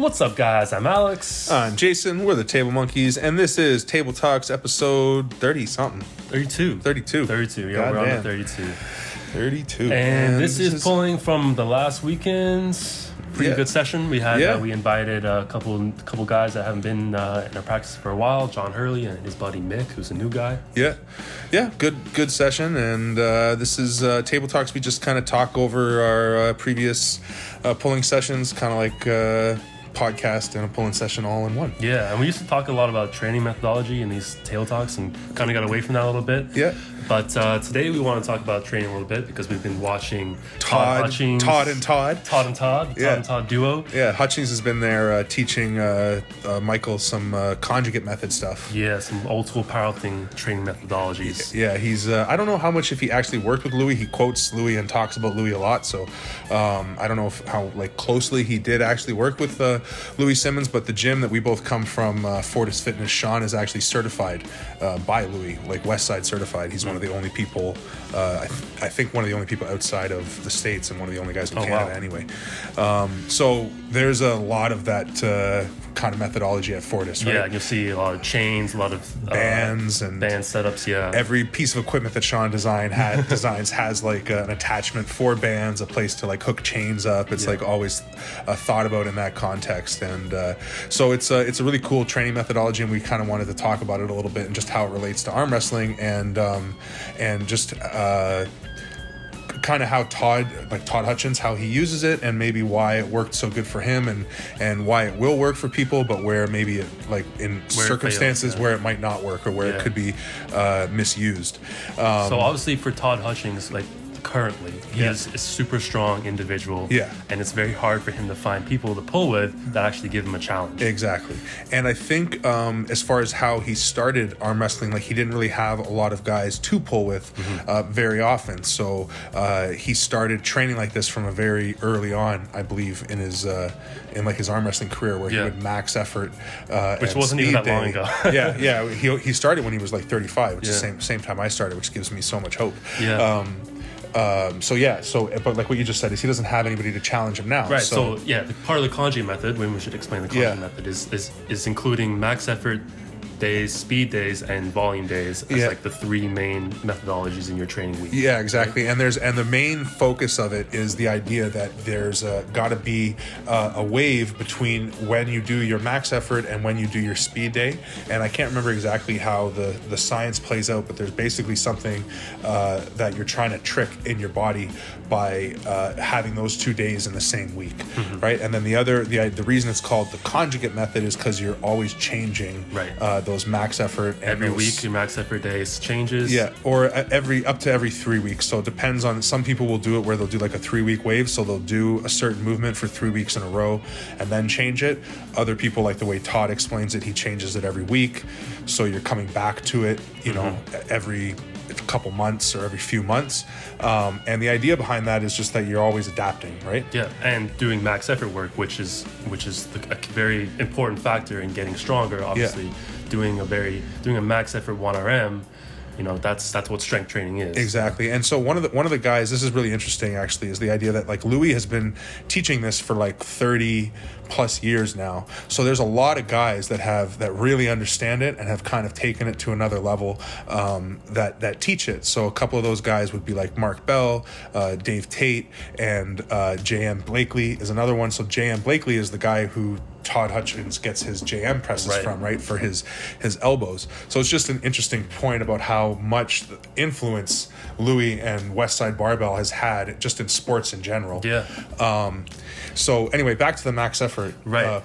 What's up, guys? I'm Alex. I'm Jason. We're the Table Monkeys, and this is Table Talks episode 30-something. 32. 32. Yeah, we're on to 32. 32. And this is pulling from the last weekend's pretty good session. We had we invited a couple guys that haven't been in our practice for a while. John Hurley and his buddy Mick, who's a new guy. Yeah. Good session. And this is Table Talks. We just kind of talk over our previous pulling sessions, kind of like podcast and a pulling session all in one. Yeah, and we used to talk a lot about training methodology in these Table Talks and kind of got away from that a little bit. Yeah. But today we want to talk about training a little bit because we've been watching Todd Hutching. Todd and Todd duo. Yeah, Hutchings has been there teaching Michael some conjugate method stuff. Yeah, some old school powerlifting training methodologies. Yeah, he's I don't know how much if he actually worked with Louis. He quotes Louis and talks about Louis a lot, so I don't know how closely he did actually work with Louis Simmons, but the gym that we both come from, Fortis Fitness, Sean is actually certified by Louis, like Westside certified. He's one of the only people, I think one of the only people outside of the States and one of the only guys in Canada anyway. So there's a lot of that kind of methodology at Fortis, right? Yeah, you'll see a lot of chains, a lot of bands and band setups. Yeah, every piece of equipment that Sean designs has like an attachment for bands, a place to like hook chains up. It's like always thought about in that context, and so it's a really cool training methodology, and we kind of wanted to talk about it a little bit and just how it relates to arm wrestling and just kind of how Todd Hutching, how he uses it, and maybe why it worked so good for him, and why it will work for people, but where maybe it circumstances where it might not work or where it could be misused. So obviously for Todd Hutching, currently he is a super strong individual, and it's very hard for him to find people to pull with that actually give him a challenge. Exactly. And I think as far as how he started arm wrestling, like he didn't really have a lot of guys to pull with very often, so he started training like this from a very early on, I believe, in his arm wrestling career, where he would max effort, which wasn't even that long ago. He started when he was like 35, which is the same time I started, which gives me so much hope. But like what you just said is he doesn't have anybody to challenge him now. Right. So part of the Conjugate method, when we should explain the Conjugate method, is including max effort days, speed days, and volume days as like the three main methodologies in your training week. Yeah, exactly. And the main focus of it is the idea that there's got to be a wave between when you do your max effort and when you do your speed day. And I can't remember exactly how the science plays out, but there's basically something that you're trying to trick in your body by having those 2 days in the same week, right? And then the reason it's called the Conjugate method is because you're always changing those max effort. And every week your max effort days changes. Yeah, or up to every 3 weeks. So it depends on, some people will do it where they'll do like a 3-week wave. So they'll do a certain movement for 3 weeks in a row and then change it. Other people, like the way Todd explains it, he changes it every week. So you're coming back to it, every couple months or every few months. And the idea behind that is just that you're always adapting, right? Yeah, and doing max effort work, which is a very important factor in getting stronger, obviously. Doing a max effort 1RM, that's what strength training is. Exactly. And so one of the guys, this is really interesting actually, is the idea that like Louis has been teaching this for like 30 plus years now. So there's a lot of guys that really understand it and have kind of taken it to another level, that teach it. So a couple of those guys would be like Mark Bell, Dave Tate, and J.M. Blakely is another one. So J.M. Blakely is the guy who Todd Hutching gets his JM presses from, right, for his elbows. So it's just an interesting point about how much influence Louis and Westside Barbell has had just in sports in general. So anyway, back to the max effort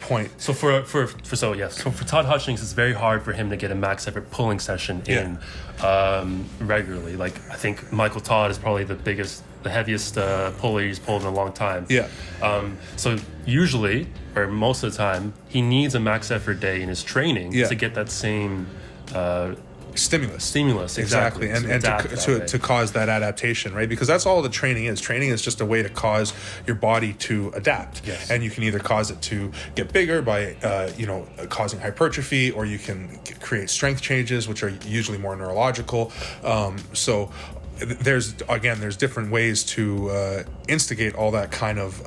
point. So for Todd Hutching, it's very hard for him to get a max effort pulling session in regularly. Like I think Michael Todd is probably the heaviest puller he's pulled in a long time. So usually, or most of the time, he needs a max effort day in his training to get that same stimulus, exactly. And to cause that adaptation, right? Because that's all the training is. Training is just a way to cause your body to adapt. And you can either cause it to get bigger by causing hypertrophy, or you can create strength changes, which are usually more neurological. So there's different ways to instigate all that kind of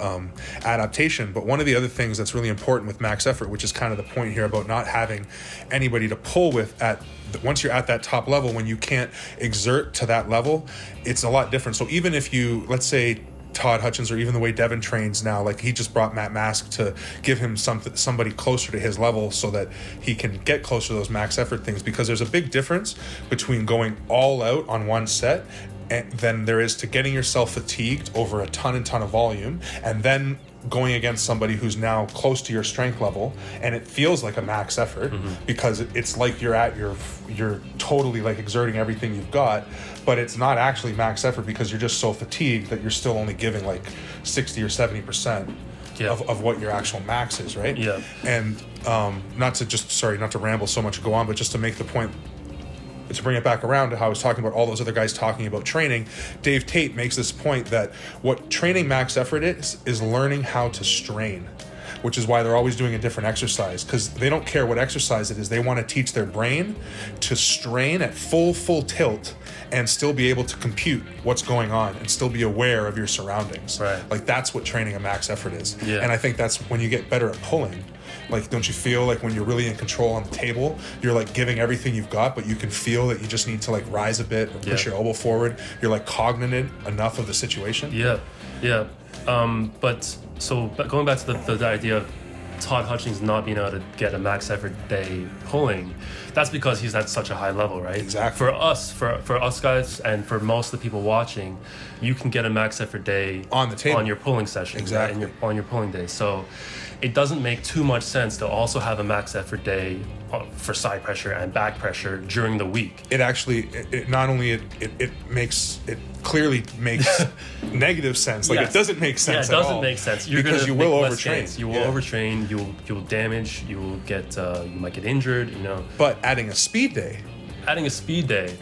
adaptation. But one of the other things that's really important with max effort, which is kind of the point here about not having anybody to pull with once you're at that top level, when you can't exert to that level, it's a lot different. So even if you, let's say, Todd Hutching, or even the way Devin trains now, like he just brought Matt Mask to give him somebody closer to his level so that he can get closer to those max effort things, because there's a big difference between going all out on one set than there is to getting yourself fatigued over a ton of volume and then going against somebody who's now close to your strength level, and it feels like a max effort because it's like you're totally like exerting everything you've got, but it's not actually max effort because you're just so fatigued that you're still only giving like 60 or 70% of what your actual max is, right? Yeah. And not to ramble so much and go on, but just to make the point, to bring it back around to how I was talking about all those other guys talking about training, Dave Tate makes this point that what training max effort is learning how to strain, which is why they're always doing a different exercise, because they don't care what exercise it is. They want to teach their brain to strain at full tilt and still be able to compute what's going on and still be aware of your surroundings. Right. Like that's what training a max effort is. Yeah. And I think that's when you get better at pulling. Like, don't you feel like when you're really in control on the table, you're like giving everything you've got, but you can feel that you just need to like rise a bit or push your elbow forward. You're like cognizant enough of the situation. Yeah. But going back to the idea of Todd Hutchings not being able to get a max effort day pulling, that's because he's at such a high level, right? Exactly. For us guys, and for most of the people watching, you can get a max effort day on the table on your pulling session, exactly, right? On your pulling day. So it doesn't make too much sense to also have a max effort day for side pressure and back pressure during the week. It actually, not only it clearly makes negative sense. Like, yes. It doesn't make sense at all. Yeah, it doesn't all make sense. Because you will overtrain. You will overtrain. You will damage. You will get. You might get injured. You know. But adding a speed day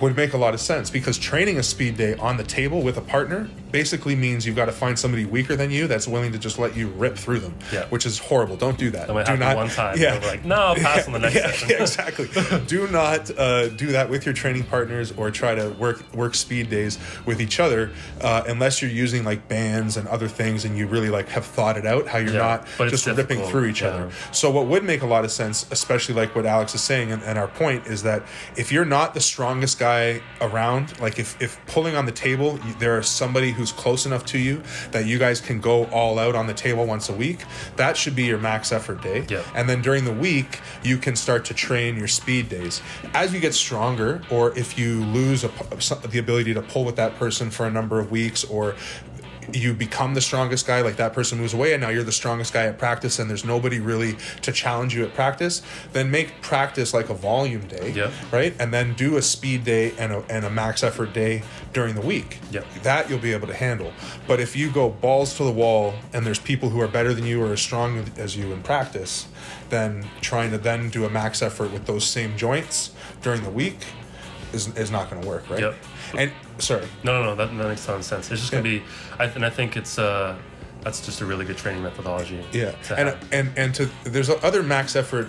would make a lot of sense, because training a speed day on the table with a partner basically means you've got to find somebody weaker than you that's willing to just let you rip through them, which is horrible. Don't do that. That might happen one time. Yeah. Like, no, I'll pass on the next session. Yeah, exactly. Do not do that with your training partners or try to work speed days with each other unless you're using like bands and other things and you really like have thought it out how you're not just ripping through each other. So what would make a lot of sense, especially like what Alex is saying, and our point is that if you're not the strongest guy around, like if pulling on the table, there is somebody who's close enough to you that you guys can go all out on the table once a week, that should be your max effort day. And then during the week, you can start to train your speed days. As you get stronger, or if you lose the ability to pull with that person for a number of weeks, or you become the strongest guy, like that person moves away and now you're the strongest guy at practice and there's nobody really to challenge you at practice, then make practice like a volume day, right? And then do a speed day and a max effort day during the week. That you'll be able to handle. But if you go balls to the wall and there's people who are better than you or as strong as you in practice, then trying to then do a max effort with those same joints during the week is not going to work, right? And sorry. No, that makes a ton of sense. It's just going to be, I think it's that's just a really good training methodology. There's other max effort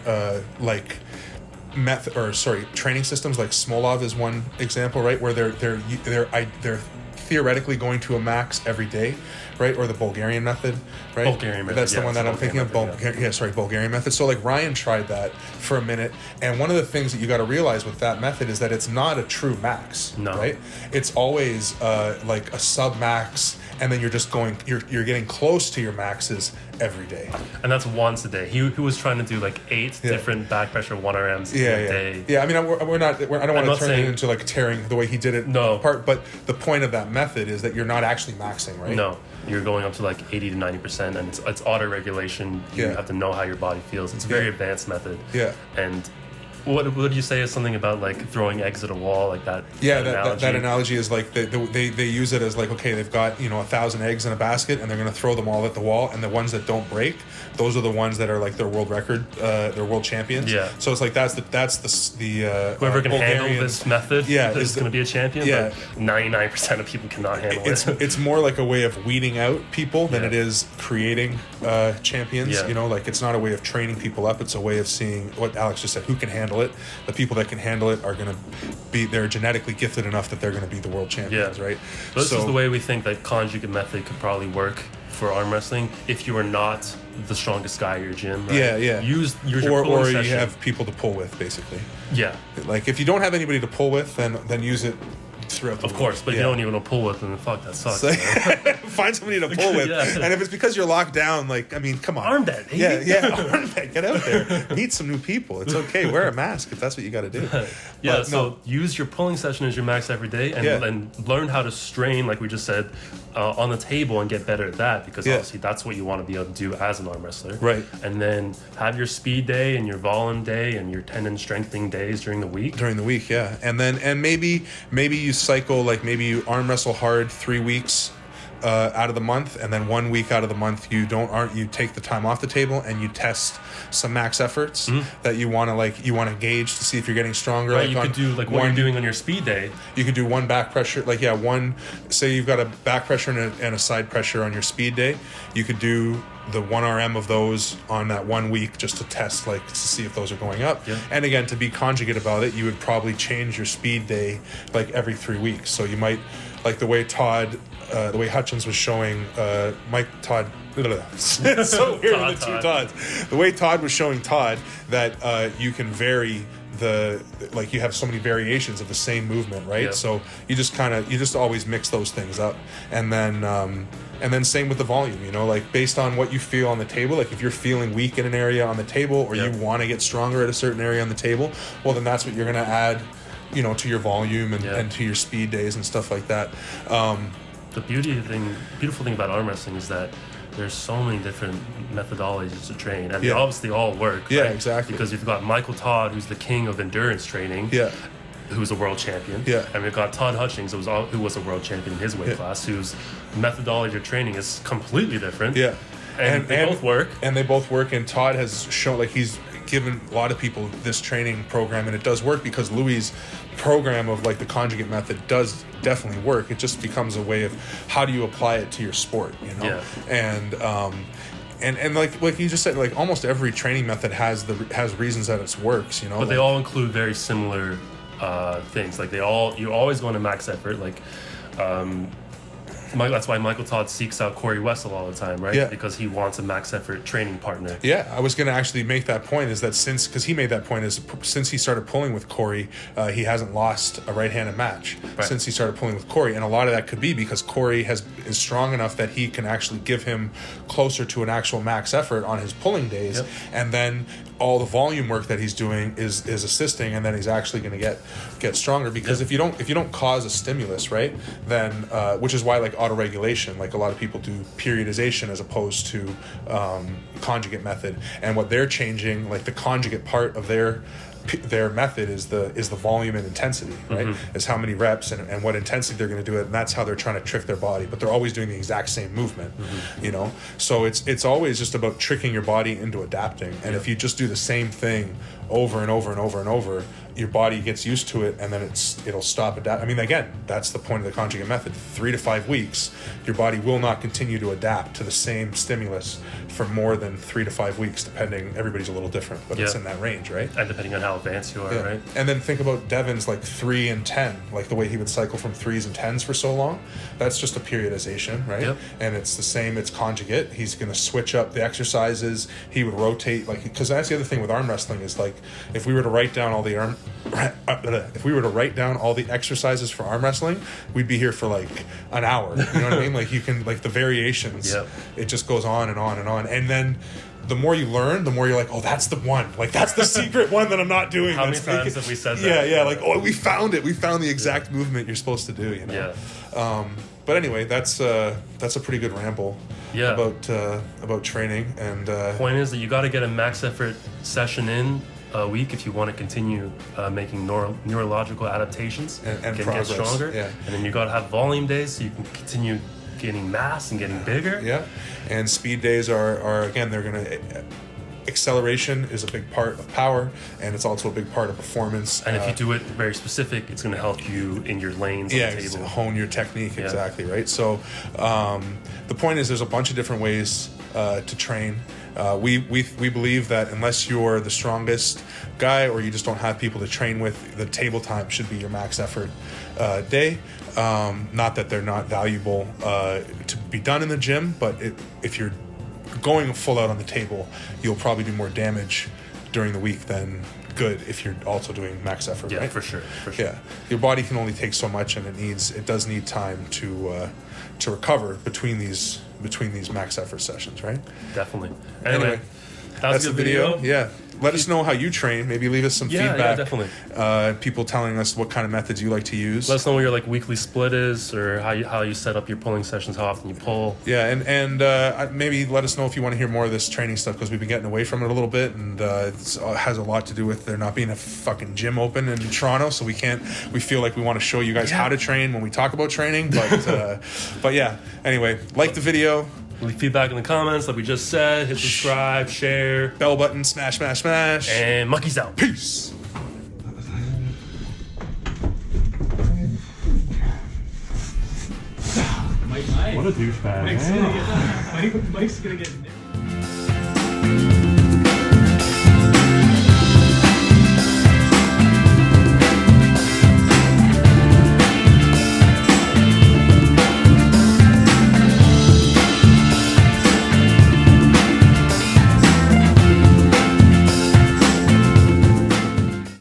training systems, like Smolov is one example, right, where they're theoretically going to a max every day, right? Or the Bulgarian method, right? Bulgarian method. That's the one that I'm thinking of. Bulgarian method. So like Ryan tried that for a minute, and one of the things that you got to realize with that method is that it's not a true max, right? It's always like a sub max, and then you're just you're getting close to your maxes every day. And that's once a day. He was trying to do like 8 different back pressure 1RMs a day. Yeah, I mean, I don't want to turn it into like tearing the way he did it apart, but the point of that method is that you're not actually maxing, right? No, you're going up to like 80 to 90%, and it's auto regulation. You have to know how your body feels. It's a very advanced method. And what would you say is something about like throwing eggs at a wall, like that? That analogy is like they use it as like, okay, they've got 1,000 eggs in a basket and they're going to throw them all at the wall, and the ones that don't break, those are the ones that are like their world record, their world champions. So it's like that's the whoever can handle this method is going to be a champion. But 99% of people cannot handle it. It's more like a way of weeding out people than it is creating champions. Like it's not a way of training people up. It's a way of seeing what Alex just said, who can handle handle it. The people that can handle it are going to be, they're genetically gifted enough that they're going to be the world champions, right? But this is the way we think that conjugate method could probably work for arm wrestling if you are not the strongest guy at your gym, right? Yeah. Use your or session. you have people to pull with, basically. Yeah. Like if you don't have anybody to pull with, then use it throughout the Of course, but if you don't even know pull with, then fuck, that sucks. So, find somebody to pull with. And if it's because you're locked down, like, I mean, come on. Armband, baby. Armband. Get out there. Meet some new people. It's okay. Wear a mask if that's what you got to do. So use your pulling session as your max every day and learn how to strain, like we just said, on the table and get better at that, because obviously that's what you want to be able to do as an arm wrestler. Right. And then have your speed day and your volume day and your tendon strengthening days during the week. Yeah. And then, maybe you cycle, like maybe you arm wrestle hard 3 weeks out of the month, and then 1 week out of the month you take the time off the table and you test some max efforts that you want to gauge to see if you're getting stronger. Right, you could do like what you're doing on your speed day. You could do one back pressure, say you've got a back pressure and a side pressure on your speed day. You could do the 1 RM of those on that 1 week just to test, like, to see if those are going up. Yeah. And again, to be conjugate about it, you would probably change your speed day like every 3 weeks. So you might, like the way Hutchins was showing Todd. It's so weird with the two Todds. The way Todd was showing Todd that you can vary you have so many variations of the same movement, right? Yep. So you just always mix those things up, and then same with the volume, like based on what you feel on the table. Like if you're feeling weak in an area on the table, or you want to get stronger at a certain area on the table, well then that's what you're going to add, to your volume and to your speed days and stuff like that. The beautiful thing about arm wrestling is that there's so many different methodologies to train, and they obviously all work. Yeah, right? exactly. Because you've got Michael Todd, who's the king of endurance training. Yeah. Who's a world champion. Yeah. And we've got Todd Hutching, who was a world champion in his weight class, whose methodology of training is completely different. Yeah. And they both work. And they both work, and Todd has shown, like, he's given a lot of people this training program, and it does work because Louis' program of like the conjugate method does definitely work. It just becomes a way of how do you apply it to your sport, and like you just said, like almost every training method has reasons that it works, but they all include very similar things. Like you always go into max effort, like that's why Michael Todd seeks out Corey Wessel all the time, right? Yeah. Because he wants a max effort training partner. Yeah, I was going to actually make that point, is that since he started pulling with Corey, he hasn't lost a right-handed match since he started pulling with Corey. And a lot of that could be because Corey is strong enough that he can actually give him closer to an actual max effort on his pulling days. Yep. And then all the volume work that he's doing is assisting, and then he's actually going to get stronger. Because if you don't cause a stimulus, right, then which is why like autoregulation, like a lot of people do periodization as opposed to conjugate method, and what they're changing, like the conjugate part of their method is the volume and intensity, right? Is how many reps and what intensity they're going to do it, and that's how they're trying to trick their body, but they're always doing the exact same movement. So it's always just about tricking your body into adapting. And if you just do the same thing over and over and over and over, your body gets used to it, and then it'll stop adapting. I mean, again, that's the point of the conjugate method. 3 to 5 weeks, your body will not continue to adapt to the same stimulus for more than 3 to 5 weeks, depending. Everybody's a little different, but it's in that range, right? And depending on how advanced you are, right? And then think about Devin's like 3 and 10, like the way he would cycle from 3s and 10s for so long. That's just a periodization, right? Yep. And it's the same. It's conjugate. He's going to switch up the exercises. He would rotate, like, because that's the other thing with arm wrestling is like if we were to write down all the exercises for arm wrestling, we'd be here for like an hour. You know what I mean? Like you can, like the variations, it just goes on and on and on. And then the more you learn, the more you're like, oh, that's the one. Like that's the secret one that I'm not doing. How many times have we said that? Yeah. Like, oh, we found it. We found the exact movement you're supposed to do. But anyway, that's a pretty good ramble. About training. And point is that you got to get a max effort session in a week if you want to continue making neurological adaptations and get stronger. Yeah. And then you got to have volume days so you can continue getting mass and getting bigger. Yeah. And speed days are again, they're going to... Acceleration is a big part of power, and it's also a big part of performance. And if you do it very specific, it's going to help you in your lanes on the table. Hone your technique, exactly, right? So the point is there's a bunch of different ways to train. We believe that unless you're the strongest guy or you just don't have people to train with, the table time should be your max effort day. Not that they're not valuable to be done in the gym, but if you're going full out on the table, you'll probably do more damage during the week than good if you're also doing max effort. Yeah, right? for sure. Yeah, your body can only take so much, and it does need time to recover between these max effort sessions, right? Definitely. Anyway, that was that's a the good video. Yeah. Let us know how you train. Maybe leave us some feedback. Yeah, definitely. People telling us what kind of methods you like to use. Let us know what your like weekly split is, or how you set up your pulling sessions, how often you pull. Yeah, and maybe let us know if you want to hear more of this training stuff, because we've been getting away from it a little bit, and it has a lot to do with there not being a fucking gym open in Toronto, so we feel like we want to show you guys how to train when we talk about training, but yeah. Anyway, like the video. Leave feedback in the comments, like we just said. Hit subscribe, share, bell button, smash, smash, smash. And monkeys out. Peace. What a douchebag. Mike's gonna get